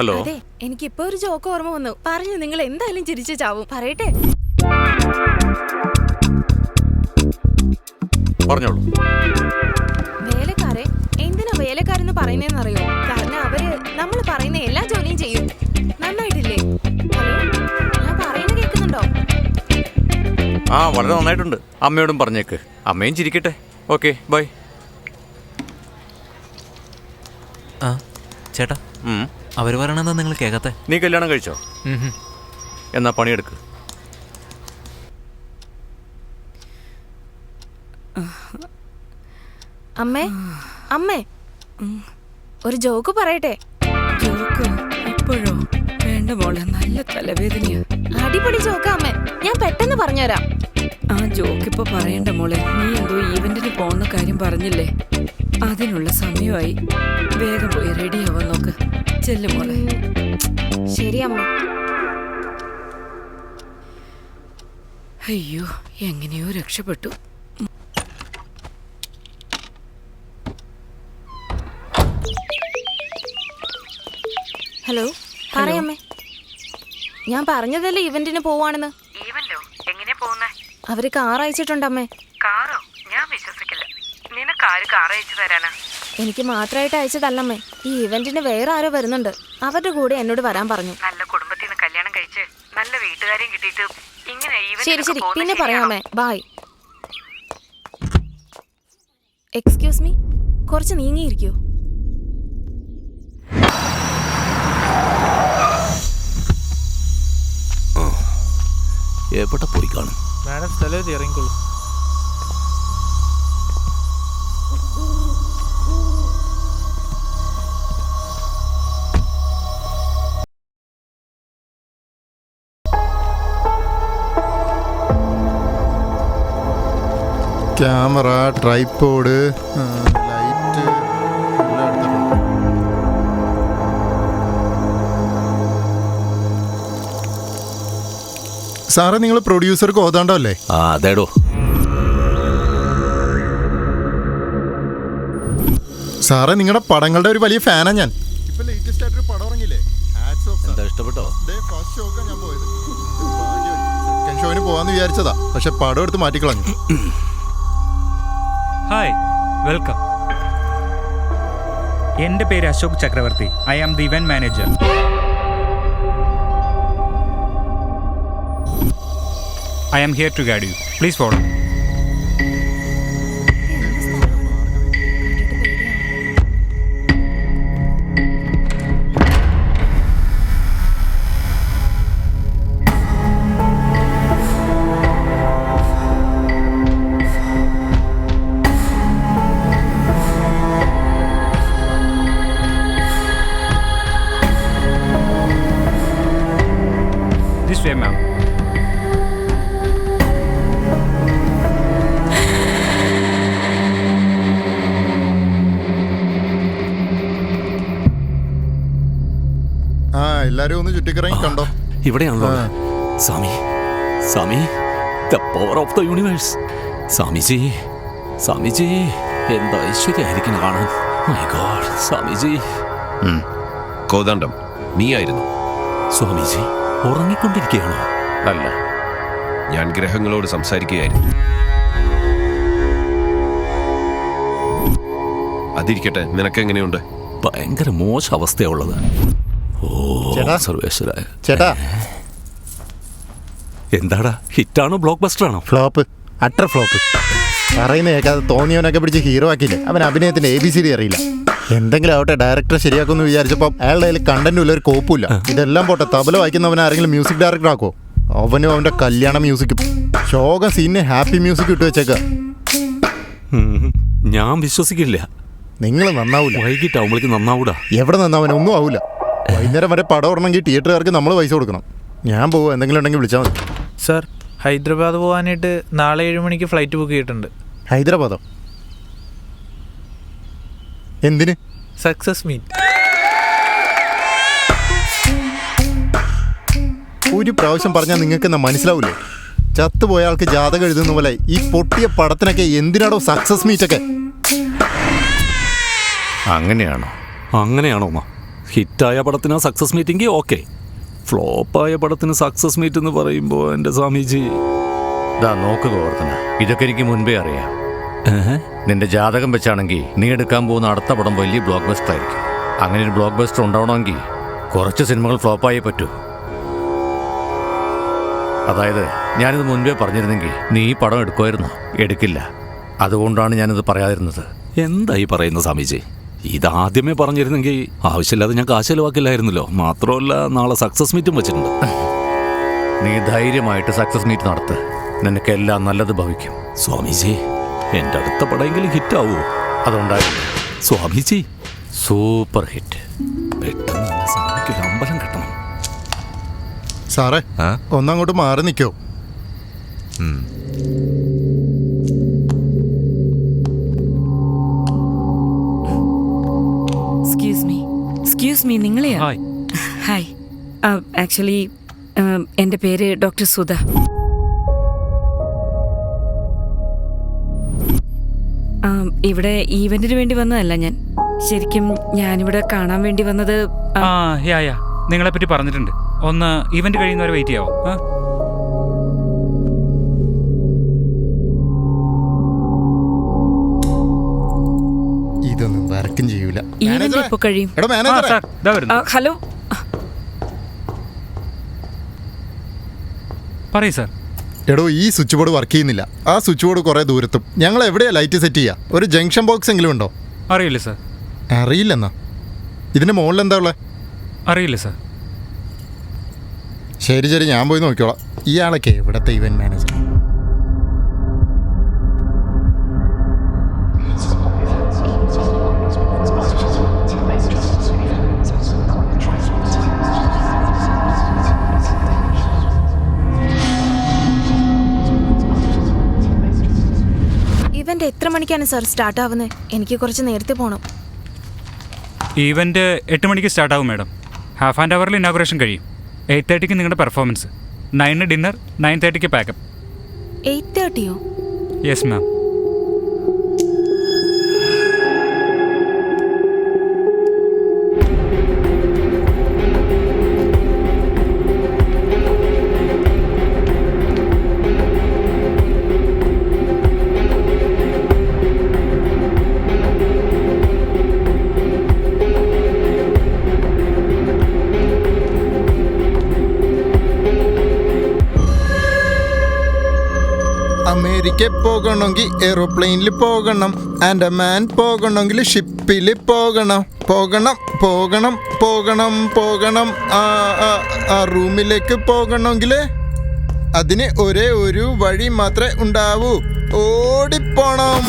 Hello. അതെ, എനിക്കിപ്പോ ഒരു ജോക്ക് ഓർമ്മ വന്നു. പറഞ്ഞു നിങ്ങൾ എന്തായാലും ചിരിച്ചു ചാവും. പറയട്ടെ? പറഞ്ഞോളൂ. വേലക്കാരെ എന്തിനാ വേലക്കാരെന്ന് പറയുന്നതെന്നറിയോ? കാരണം അവര് നമ്മൾ പറയുന്ന എല്ലാ ജോലിയും ചെയ്യും. നന്നായിട്ടില്ലേ? ഹലോ, ഞാൻ പറയുന്നത് കേൾക്കുന്നുണ്ടോ? ആ, വളരെ നന്നായിട്ടുണ്ട്. അമ്മയോടും പറഞ്ഞേക്ക്. അമ്മയും ചിരിക്കട്ടെ. Okay, by. ആ ചേട്ടാ, അവർ പറയണെന്താ നിങ്ങൾ കേൾക്കാത്തെ? നീ കല്യാണം കഴിച്ചോ? എന്നാ പണിയെടുക്ക്. അമ്മേ, അമ്മേ, ഒരു ജോക്ക് പറയട്ടെ? ജോക്ക് ഇപ്പോഴോ? വേണ്ട മോളെ, നല്ല തലവേദനയാ. അടിപൊളി ജോക്കാ അമ്മേ, ഞാൻ പെട്ടെന്ന് പറഞ്ഞുതരാം. ആ ജോക്ക് ഇപ്പൊ പറയണ്ട മോളെ. നീ എന്തോ ഈവന്റിന് പോകുന്ന കാര്യം പറഞ്ഞില്ലേ, അതിനുള്ള സമയമായി. വേഗം പോയി റെഡി ആവാൻ നോക്ക്. ചെല്ലു മോളെ. ശരി അമ്മ. അയ്യോ, എങ്ങനെയോ രക്ഷപ്പെട്ടു. ഹലോ, പറയാമ്മേ. ഞാൻ പറഞ്ഞതല്ലേ ഇവന്റിന് പോവാണെന്ന്. ഈവന്റോ? എങ്ങനെ പോകുന്നേ? അവര് കാർ അയച്ചിട്ടുണ്ടമ്മേ. കാറോ? ഞാൻ വിശ്വസിക്കില്ല. നിനക്ക് ആര് കാർ അയച്ചു തരാനാ? എനിക്ക് മാത്രമായിട്ട് അയച്ചതല്ലമ്മേ. ഈ ഇവന്റിന് വേറെ ആരോ വരുന്നുണ്ട്. അവരുടെ കൂടെ എന്നോട് വരാൻ പറഞ്ഞു. നല്ല കുടുംബത്തിൽ നിന്ന് കല്യാണം കഴിച്ച് നല്ല വീട്ടുകാരെയും കിട്ടിയിട്ട് ഇങ്ങനെ ശരി ശരി, പിന്നെ പറയാമേ. ബായ്. എക്സ്ക്യൂസ് മീ, കുറച്ച് നീങ്ങിയിരിക്കോ? എവിടെ പോയി കാണും? മാഡം സ്ഥലത്ത് ഇറങ്ങിക്കോളൂ. ക്യാമറ, ട്രൈപോഡ്, ലൈറ്റ് എല്ലാം എടുത്തിട്ടുണ്ട്. സാറേ, നിങ്ങൾ പ്രൊഡ്യൂസർക്ക് ഓതാണ്ടോ അല്ലേ? ആ അതേടോ. സാറേ, നിങ്ങളുടെ പടങ്ങളുടെ ഒരു വലിയ ഫാനാ ഞാൻ. ഇപ്പൊ ലേറ്റസ്റ്റ് ആയിട്ടൊരു പടം ഇറങ്ങിയില്ലേ? എന്താ ഇഷ്ടപ്പെട്ടോ? ഫസ്റ്റ് ഷോക്കാണ് ഞാൻ പോയത്. സെക്കൻഡ് ഷോവിന് പോവാന്ന് വിചാരിച്ചതാ, പക്ഷെ പടം എടുത്ത് മാറ്റിക്കളഞ്ഞു. Hi, welcome. എൻ്റെ പേര് Ashok Chakravarthi. I am the event manager. I am here to guide you. Please follow. This way, ma'am. ആ, എല്ലാരും ഒന്ന് ചുറ്റിക്കറങ്ങി കണ്ടോ? ഇവിടെയാണല്ലോ Swami. Swami, the power of the universe. Swamiji, Swamiji, എന്താ ഐശ്വര്യായിരിക്കണം കാണാൻ. My god, Swamiji. കോദണ്ഡം, നീയായിരുന്നു? സ്വാമിജി, ഉറങ്ങിക്കൊണ്ടിരിക്കുകയാണോ? അല്ല, ഞാൻ ഗ്രഹങ്ങളോട് സംസാരിക്കുകയായിരുന്നു. അതിരിക്കട്ടെ, നിനക്കെങ്ങനെയുണ്ട്? ഭയങ്കര മോശ അവസ്ഥയുള്ളത്. ചേട്ടാ, സർവേശ്വര ചേട്ടാ, എന്താടാ, ഹിറ്റാണോ ബ്ലോക്ക് ബസ്റ്റർ ആണോ? Flop, utter flop. പറയുന്ന കേൾക്കാതെ തോന്നിയവനൊക്കെ പിടിച്ച് ഹീറോ ആക്കിയില്ലേ. അവൻ അഭിനയത്തിന്റെ ABCD അറിയില്ല. എന്തെങ്കിലും ആവട്ടെ, ഡയറക്ടർ ശരിയാക്കുമെന്ന് വിചാരിച്ചപ്പോൾ അയാളുടെ കയ്യിൽ കണ്ടന്റും ഇല്ല, ഒരു കോപ്പുമില്ല. ഇതെല്ലാം പോട്ടെ, തബല വായിക്കുന്നവൻ ആരെങ്കിലും മ്യൂസിക് ഡയറക്ടർ ആക്കുമോ? അവനും അവന്റെ കല്യാണ മ്യൂസിക്കും ശോകം സീനിന് ഹാപ്പി മ്യൂസിക് ഇട്ട് വെച്ചേക്ക. ഞാൻ വിശ്വസിക്കില്ല. നിങ്ങൾ നന്നാവൂല. വൈകിട്ടാവുമ്പോഴേക്ക് നന്നാവൂടാ. എവിടെ നന്നാവൻ? ഒന്നും ആവൂല. വൈകുന്നേരം വരെ പടം ഇടണമെങ്കിൽ തിയേറ്ററുകാർക്ക് നമ്മൾ പൈസ കൊടുക്കണം. ഞാൻ പോവുക, എന്തെങ്കിലും ഉണ്ടെങ്കിൽ വിളിച്ചാൽ മതി. സർ, ഹൈദരാബാദ് പോകാനായിട്ട് നാളെ 7 മണിക്ക് ഫ്ലൈറ്റ് ബുക്ക് ചെയ്തിട്ടുണ്ട്. ഹൈദരാബാദോ? എന്തിന്? Success meet. ഒരു പ്രാവശ്യം പറഞ്ഞാൽ നിങ്ങൾക്ക് എന്നാ മനസ്സിലാവൂലേ? ചത്തുപോയ ആൾക്ക് ജാതകം എഴുതുന്ന പോലെ ഈ പൊട്ടിയ പടത്തിനൊക്കെ എന്തിനാണോ സക്സസ് മീറ്റൊക്കെ? അങ്ങനെയാണോ? അങ്ങനെയാണോ? ഹിറ്റായ പടത്തിന് സക്സസ് മീറ്റിംഗ് ഓക്കെ, ഫ്ലോപ്പായ പടത്തിന് സക്സസ് മീറ്റ് എന്ന് പറയുമ്പോൾ എൻ്റെ സ്വാമിജി. ഇതാ നോക്ക് ഗോവർദ്ധന, ഇതൊക്കെ എനിക്ക് മുൻപേ അറിയാം. നിന്റെ ജാതകം വെച്ചാണെങ്കിൽ നീ എടുക്കാൻ പോകുന്ന അടുത്ത പടം വലിയ ബ്ലോക്ക് ബസ്റ്റർ ആയിരിക്കും. അങ്ങനെ ഒരു ബ്ലോക്ക് ബസ്റ്റർ ഉണ്ടാവണമെങ്കിൽ കുറച്ച് സിനിമകൾ ഫ്ലോപ്പായേ പറ്റൂ. അതായത് ഞാനിത് മുൻപേ പറഞ്ഞിരുന്നെങ്കിൽ നീ ഈ പടം എടുക്കുമായിരുന്നോ? എടുക്കില്ല. അതുകൊണ്ടാണ് ഞാനിത് പറയാതിരുന്നത്. എന്തായി പറയുന്ന സ്വാമിജി? ഇതാദ്യമേ പറഞ്ഞിരുന്നെങ്കിൽ ആവശ്യമില്ലാതെ ഞാൻ കാശ് ചെലവാക്കില്ലായിരുന്നല്ലോ. മാത്രമല്ല നാളെ സക്സസ് മീറ്റും വെച്ചിട്ടുണ്ട്. നീ ധൈര്യമായിട്ട് സക്സസ് മീറ്റ് നടത്ത്, നിനക്കെല്ലാം നല്ലത് ഭവിക്കും. സ്വാമിജി, എൻ്റെ അടുത്ത പടമെങ്കിലും ഹിറ്റാവോ? അതുണ്ടായില്ല സ്വാമിജി. Super hit. പെട്ടെന്ന് തന്നെ സ്വാമിക്കൊരു അമ്പലം കെട്ടണം. സാറേ, ഒന്നങ്ങോട്ട് മാറി നിൽക്കോ? എക്സ്ക്യൂസ് മീ, നിങ്ങളെയാ? ഹായ്. ആക്ച്വലി എൻ്റെ പേര് ഡോക്ടർ സുധ. ഇവിടെ ഈവന്റിന് വേണ്ടി വന്നതല്ല ഞാൻ. ശരിക്കും ഞാനിവിടെ കാണാൻ വേണ്ടി വന്നത്. യാ നിങ്ങളെ പറ്റി പറഞ്ഞിട്ടുണ്ട്. ഒന്ന് ഇവന്റ് കഴിയുന്നവരെ വെയിറ്റ് ചെയ്യാവോ? ഇതൊന്നും വർക്കും ചെയ്യൂല. ഈവന്റ് എപ്പോ കഴിയും? എടോ മാനേജറെ. സാർ ഇതാ വരുന്നു. ഹലോ, പറയൂ സാർ. എടോ, ഈ സ്വിച്ച് ബോർഡ് വർക്ക് ചെയ്യുന്നില്ല. ആ സ്വിച്ച് ബോർഡ് കുറേ ദൂരത്തും. ഞങ്ങൾ എവിടെയാ ലൈറ്റ് സെറ്റ് ചെയ്യുക? ഒരു ജംഗ്ഷൻ ബോക്സ് എങ്കിലും ഉണ്ടോ? അറിയില്ല സാർ. അറിയില്ലെന്നാ? ഇതിന്റെ മുകളിൽ എന്താ ഉള്ളത്? അറിയില്ല സാർ. ശരി ശരി, ഞാൻ പോയി നോക്കിക്കോളാം. ഇയാളൊക്കെ ഇവിടത്തെ ഇവന്റ് മാനേജർ. ഇവന്റ് എത്ര മണിക്കാണ് സാർ സ്റ്റാർട്ട് ആവുന്നത്? എനിക്ക് കുറച്ച് നേരത്തെ പോകണം. ഈവന്റ് 8 മണിക്ക് സ്റ്റാർട്ട് ആവും മാഡം. ഹാഫ് ആൻഡ് അവറിൽ ഇനാഗുറേഷൻ കഴിയും. 8:30 നിങ്ങളുടെ പെർഫോമൻസ്, 9 ഡിന്നർ, 9:30 പാക്കപ്പ്. 8:30യോ? Yes ma'am. അമേരിക്ക പോകണമെങ്കിൽ എയ്റോപ്ലെയിനിൽ പോകണം. ആൻഡമാൻ പോകണമെങ്കിൽ ഷിപ്പിൽ പോകണം. പോകണം പോകണം പോകണം പോകണം. ആ റൂമിലേക്ക് പോകണമെങ്കിൽ അതിന് ഒരേ ഒരു വഴി മാത്രമേ ഉണ്ടാവൂ. ഓടിപ്പോണം.